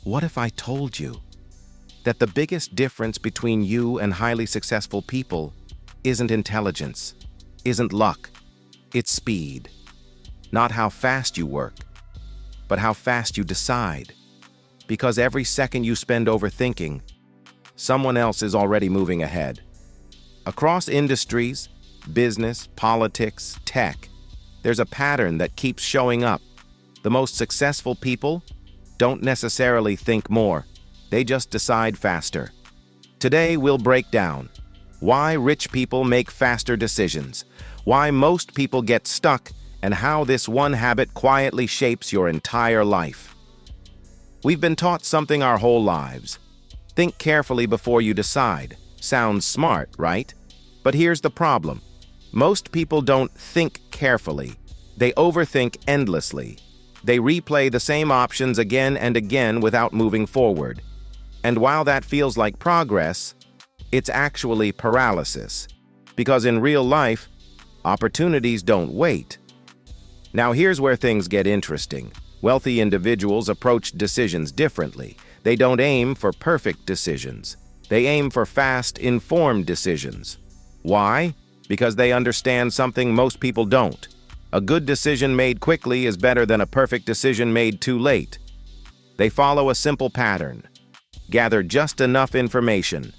What if I told you that the biggest difference between you and highly successful people isn't intelligence, isn't luck, it's speed. Not how fast you work, but how fast you decide. Because every second you spend overthinking, someone else is already moving ahead. Across industries, business, politics, tech, there's a pattern that keeps showing up. The most successful people don't necessarily think more, they just decide faster. Today we'll break down why rich people make faster decisions, why most people get stuck, and how this one habit quietly shapes your entire life. We've been taught something our whole lives. Think carefully before you decide. Sounds smart, right? But here's the problem. Most people don't think carefully. They overthink endlessly. They replay the same options again and again without moving forward. And while that feels like progress, it's actually paralysis. Because in real life, opportunities don't wait. Now here's where things get interesting. Wealthy individuals approach decisions differently. They don't aim for perfect decisions. They aim for fast, informed decisions. Why? Because they understand something most people don't. A good decision made quickly is better than a perfect decision made too late. They follow a simple pattern. Gather just enough information.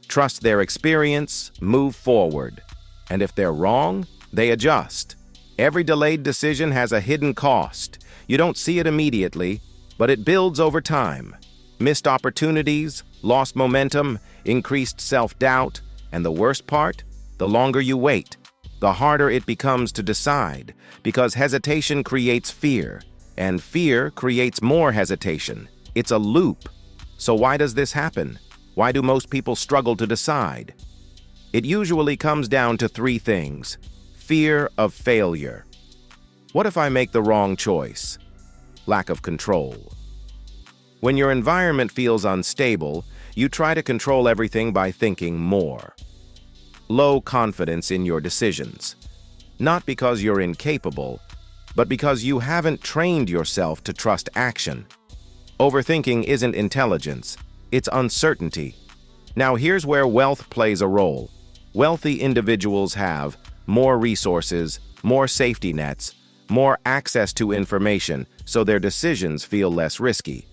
Trust their experience, move forward. And if they're wrong, they adjust. Every delayed decision has a hidden cost. You don't see it immediately, but it builds over time. Missed opportunities, lost momentum, increased self-doubt, and the worst part, the longer you wait, the harder it becomes to decide, because hesitation creates fear, and fear creates more hesitation. It's a loop. So why does this happen? Why do most people struggle to decide? It usually comes down to three things. Fear of failure. What if I make the wrong choice? Lack of control. When your environment feels unstable, you try to control everything by thinking more. Low confidence in your decisions. Not because you're incapable, but because you haven't trained yourself to trust action. Overthinking isn't intelligence, it's uncertainty. Now here's where wealth plays a role. Wealthy individuals have more resources, more safety nets, more access to information, so their decisions feel less risky.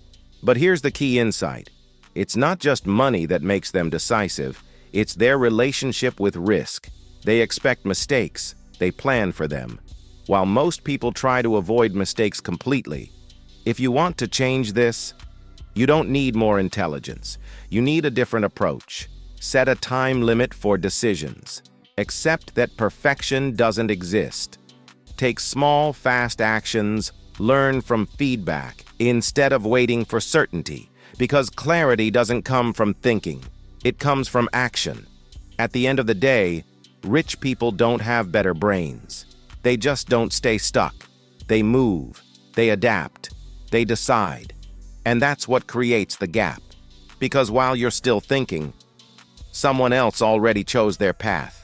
But here's the key insight. It's not just money that makes them decisive, it's their relationship with risk. They expect mistakes, they plan for them, while most people try to avoid mistakes completely. If you want to change this, you don't need more intelligence. You need a different approach. Set a time limit for decisions. Accept that perfection doesn't exist. Take small, fast actions. Learn from feedback instead of waiting for certainty, because clarity doesn't come from thinking. It comes from action. At the end of the day, rich people don't have better brains. They just don't stay stuck. They move. They adapt. They decide. And that's what creates the gap. Because while you're still thinking, someone else already chose their path.